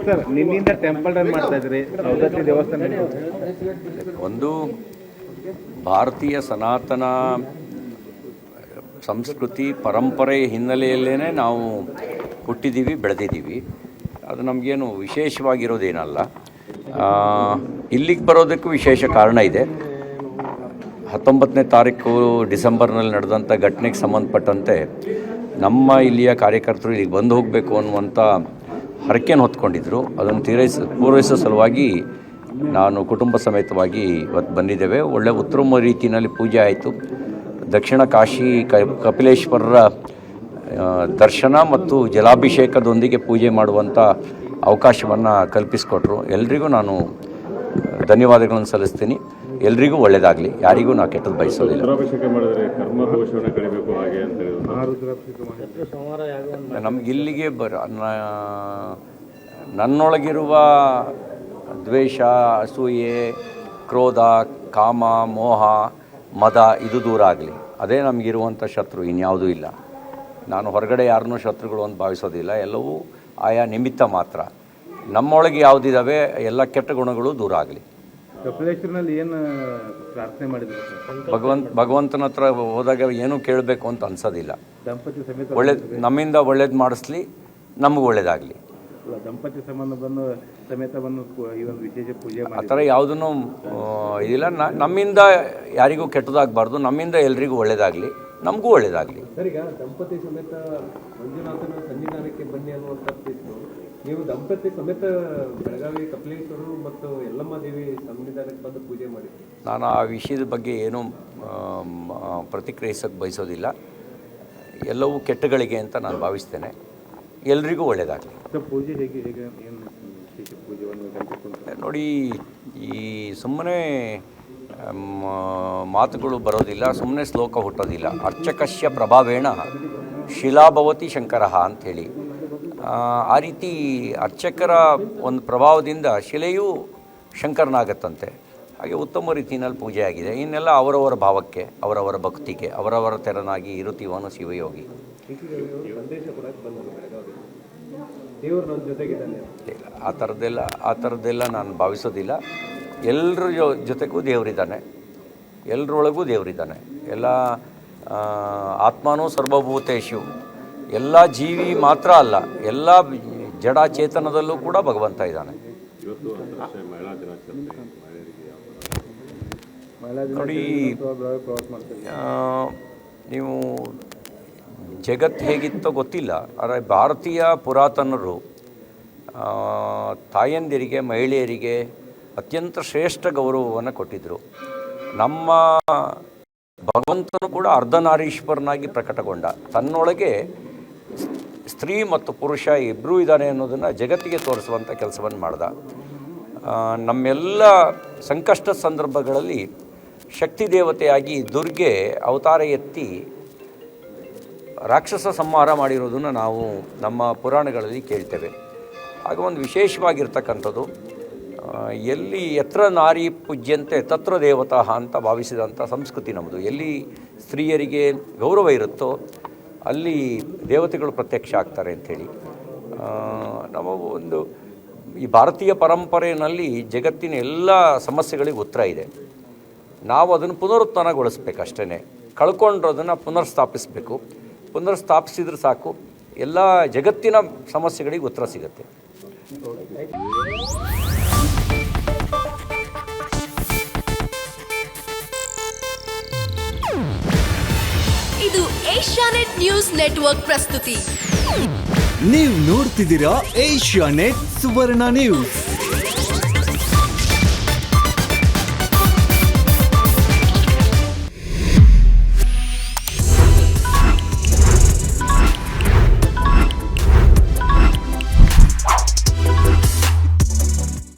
Sir ನಿನ್ನಿಂದ temple run ಮಾಡ್ತಾ ಇದ್ರಿ ಸೌದತ್ತಿ ದೇವಸ್ಥಾನ. ಒಂದು ಭಾರತೀಯ ಸನಾತನ ಸಂಸ್ಕೃತಿ ಪರಂಪರೆ ಹಿನ್ನೆಲೆಯಲ್ಲೇ ನಾವು ಹುಟ್ಟಿದ್ದೀವಿ, ಬೆಳೆದಿದ್ದೀವಿ. ಅದು ನಮಗೇನು ವಿಶೇಷವಾಗಿರೋದೇನಲ್ಲ. ಇಲ್ಲಿಗೆ ಬರೋದಕ್ಕೂ ವಿಶೇಷ ಕಾರಣ ಇದೆ. 19ನೇ ತಾರೀಕು ಡಿಸೆಂಬರ್ನಲ್ಲಿ ನಡೆದಂಥ ಘಟನೆಗೆ ಸಂಬಂಧಪಟ್ಟಂತೆ ನಮ್ಮ ಇಲ್ಲಿಯ ಕಾರ್ಯಕರ್ತರು ಇಲ್ಲಿಗೆ ಬಂದು ಹೋಗಬೇಕು ಅನ್ನುವಂಥ ಹರಕೆಯನ್ನು ಹೊತ್ಕೊಂಡಿದ್ದರು. ಅದನ್ನು ಪೂರೈಸೋ ಸಲುವಾಗಿ ನಾನು ಕುಟುಂಬ ಸಮೇತವಾಗಿ ಇವತ್ತು ಬಂದಿದ್ದೇವೆ. ಒಳ್ಳೆ ಉತ್ತಮ ರೀತಿಯಲ್ಲಿ ಪೂಜೆ ಆಯಿತು. ದಕ್ಷಿಣ ಕಾಶಿ ಕಪಿಲೇಶ್ವರರ ದರ್ಶನ ಮತ್ತು ಜಲಾಭಿಷೇಕದೊಂದಿಗೆ ಪೂಜೆ ಮಾಡುವಂಥ ಅವಕಾಶವನ್ನು ಕಲ್ಪಿಸಿಕೊಟ್ರು. ಎಲ್ರಿಗೂ ನಾನು ಧನ್ಯವಾದಗಳನ್ನು ಸಲ್ಲಿಸ್ತೀನಿ. ಎಲ್ರಿಗೂ ಒಳ್ಳೆಯದಾಗಲಿ, ಯಾರಿಗೂ ನಾವು ಕೆಟ್ಟದ್ದು ಬಯಸೋದಿಲ್ಲ. ನಮಗಿಲ್ಲಿಗೆ ನನ್ನೊಳಗಿರುವ ದ್ವೇಷ, ಅಸೂಯೆ, ಕ್ರೋಧ, ಕಾಮ, ಮೋಹ, ಮದ ಇದು ದೂರ ಆಗಲಿ. ಅದೇ ನಮಗಿರುವಂಥ ಶತ್ರು, ಇನ್ಯಾವುದೂ ಇಲ್ಲ. ನಾನು ಹೊರಗಡೆ ಯಾರನ್ನೂ ಶತ್ರುಗಳು ಅಂತ ಭಾವಿಸೋದಿಲ್ಲ. ಎಲ್ಲವೂ ಆಯಾ ನಿಮಿತ್ತ ಮಾತ್ರ. ನಮ್ಮೊಳಗೆ ಯಾವುದಿದ್ದಾವೆ ಎಲ್ಲ ಕೆಟ್ಟ ಗುಣಗಳು ದೂರ ಆಗಲಿ. ಕಪಿಲೇಶ್ವರನಲ್ಲಿ ಏನು ಪ್ರಾರ್ಥನೆ ಮಾಡಿದ್ರು? ಭಗವಂತನ ಹತ್ರ ಹೋದಾಗ ಏನೂ ಕೇಳಬೇಕು ಅಂತ ಅನ್ಸೋದಿಲ್ಲ. ದಂಪತಿ ಸಮೇತ ನಮ್ಮಿಂದ ಒಳ್ಳೇದು ಮಾಡಿಸ್ಲಿ, ನಮಗೂ ಒಳ್ಳೇದಾಗಲಿ. ದಂಪತಿ ಸಂಬಂಧವನ್ನು ಸಮೇತವನ್ನು ಈ ಒಂದು ವಿಶೇಷ ಪೂಜೆ ಆ ಥರ ಯಾವುದೂ ಇದಿಲ್ಲ. ನಮ್ಮಿಂದ ಯಾರಿಗೂ ಕೆಟ್ಟದಾಗಬಾರ್ದು, ನಮ್ಮಿಂದ ಎಲ್ರಿಗೂ ಒಳ್ಳೇದಾಗಲಿ, ನಮಗೂ ಒಳ್ಳೇದಾಗಲಿ. ಸರ್, ಈಗ ದಂಪತಿ ಸಮೇತ ಮಂಜುನಾಥನ ಸನ್ನಿಧಾನಕ್ಕೆ ಬನ್ನಿ ಅನ್ನುವಂಥ ನೀವು ದಂಪತಿ ಸಮೇತ ಬೆಳಗಾವಿ ಕಪಿಲೇಶ್ವರರು ಮತ್ತು ಯಲ್ಲಮ್ಮ ದೇವಿ ಸನ್ನಿಧಾನಕ್ಕೆ ಬಂದು ಪೂಜೆ ಮಾಡಿದ್ರಿ. ನಾನು ಆ ವಿಷಯದ ಬಗ್ಗೆ ಏನೂ ಪ್ರತಿಕ್ರಿಯಿಸೋಕ್ಕೆ ಬಯಸೋದಿಲ್ಲ. ಎಲ್ಲವೂ ಕೆಟ್ಟಗಳಿಗೆ ಅಂತ ನಾನು ಭಾವಿಸ್ತೇನೆ. ಎಲ್ರಿಗೂ ಒಳ್ಳೆಯದಾಗಲಿ. ಪೂಜೆ ಹೇಗೆ ಹೇಗೆ ಏನು ವಿಶೇಷ ಪೂಜೆಯನ್ನು ನೋಡಿ, ಈ ಸುಮ್ಮನೆ ಮಾತುಗಳು ಬರೋದಿಲ್ಲ, ಸುಮ್ಮನೆ ಶ್ಲೋಕ ಹುಟ್ಟೋದಿಲ್ಲ. ಅರ್ಚಕಸ್ಯ ಪ್ರಭಾವೇಣ ಶಿಲಾಭವತಿ ಶಂಕರ ಅಂಥೇಳಿ, ಆ ರೀತಿ ಅರ್ಚಕರ ಒಂದು ಪ್ರಭಾವದಿಂದ ಶಿಲೆಯೂ ಶಂಕರನಾಗತ್ತಂತೆ. ಹಾಗೆ ಉತ್ತಮ ರೀತಿಯಲ್ಲಿ ಪೂಜೆ ಆಗಿದೆ. ಇನ್ನೆಲ್ಲ ಅವರವರ ಭಾವಕ್ಕೆ, ಅವರವರ ಭಕ್ತಿಗೆ, ಅವರವರ ತೆರನಾಗಿ ಇರುತ್ತೀವನು ಶಿವಯೋಗಿ. ಆ ಥರದ್ದೆಲ್ಲ ನಾನು ಭಾವಿಸೋದಿಲ್ಲ. ಎಲ್ಲರ ಜೊತೆಗೂ ದೇವರಿದ್ದಾನೆ, ಎಲ್ಲರೊಳಗೂ ದೇವರಿದ್ದಾನೆ. ಎಲ್ಲ ಆತ್ಮನೂ ಸರ್ವಭೂತೇಶು, ಎಲ್ಲ ಜೀವಿ ಮಾತ್ರ ಅಲ್ಲ, ಎಲ್ಲ ಜಡಚೇತನದಲ್ಲೂ ಕೂಡ ಭಗವಂತ ಇದ್ದಾನೆ. ನೋಡಿ, ನೀವು ಜಗತ್ತು ಹೇಗಿತ್ತೋ ಗೊತ್ತಿಲ್ಲ, ಆದರೆ ಭಾರತೀಯ ಪುರಾತನರು ತಾಯಂದಿರಿಗೆ, ಮಹಿಳೆಯರಿಗೆ ಅತ್ಯಂತ ಶ್ರೇಷ್ಠ ಗೌರವವನ್ನು ಕೊಟ್ಟಿದ್ದರು. ನಮ್ಮ ಭಗವಂತನು ಕೂಡ ಅರ್ಧನಾರೀಶ್ವರನಾಗಿ ಪ್ರಕಟಗೊಂಡ, ತನ್ನೊಳಗೆ ಸ್ತ್ರೀ ಮತ್ತು ಪುರುಷ ಇಬ್ಬರೂ ಇದ್ದಾನೆ ಅನ್ನೋದನ್ನು ಜಗತ್ತಿಗೆ ತೋರಿಸುವಂಥ ಕೆಲಸವನ್ನು ಮಾಡ್ದ. ನಮ್ಮೆಲ್ಲ ಸಂಕಷ್ಟ ಸಂದರ್ಭಗಳಲ್ಲಿ ಶಕ್ತಿ ದೇವತೆಯಾಗಿ ದುರ್ಗೆ ಅವತಾರ ಎತ್ತಿ ರಾಕ್ಷಸ ಸಂಹಾರ ಮಾಡಿರೋದನ್ನು ನಾವು ನಮ್ಮ ಪುರಾಣಗಳಲ್ಲಿ ಕೇಳ್ತೇವೆ. ಹಾಗೆ ಒಂದು ವಿಶೇಷವಾಗಿರ್ತಕ್ಕಂಥದ್ದು, ಎಲ್ಲಿ ಯತ್ರ ನಾರಿ ಪೂಜ್ಯಂತೆ ತತ್ರ ದೇವತಾ ಅಂತ ಭಾವಿಸಿದಂಥ ಸಂಸ್ಕೃತಿ ನಮ್ಮದು. ಎಲ್ಲಿ ಸ್ತ್ರೀಯರಿಗೆ ಗೌರವ ಇರುತ್ತೋ ಅಲ್ಲಿ ದೇವತೆಗಳು ಪ್ರತ್ಯಕ್ಷ ಆಗ್ತಾರೆ ಅಂಥೇಳಿ ನಮ್ಮ ಒಂದು ಈ ಭಾರತೀಯ ಪರಂಪರೆಯಲ್ಲಿ ಜಗತ್ತಿನ ಎಲ್ಲ ಸಮಸ್ಯೆಗಳಿಗೆ ಉತ್ತರ ಇದೆ. ನಾವು ಅದನ್ನು ಪುನರುತ್ಥಾನಗೊಳಿಸ್ಬೇಕು ಅಷ್ಟೇ. ಕಳ್ಕೊಂಡ್ರೋದನ್ನು ಪುನರ್ಸ್ಥಾಪಿಸಬೇಕು. ಪುನರ್ಸ್ಥಾಪಿಸಿದ್ರೆ ಸಾಕು, ಎಲ್ಲ ಜಗತ್ತಿನ ಸಮಸ್ಯೆಗಳಿಗೆ ಉತ್ತರ ಸಿಗುತ್ತೆ. ಇದು ಏಷ್ಯಾನೆಟ್ ನ್ಯೂಸ್ ನೆಟ್ವರ್ಕ್ ಪ್ರಸ್ತುತಿ. ನೀವು ನೋಡ್ತಿದ್ದೀರಾ ಏಷ್ಯಾನೆಟ್ ಸುವರ್ಣ ನ್ಯೂಸ್.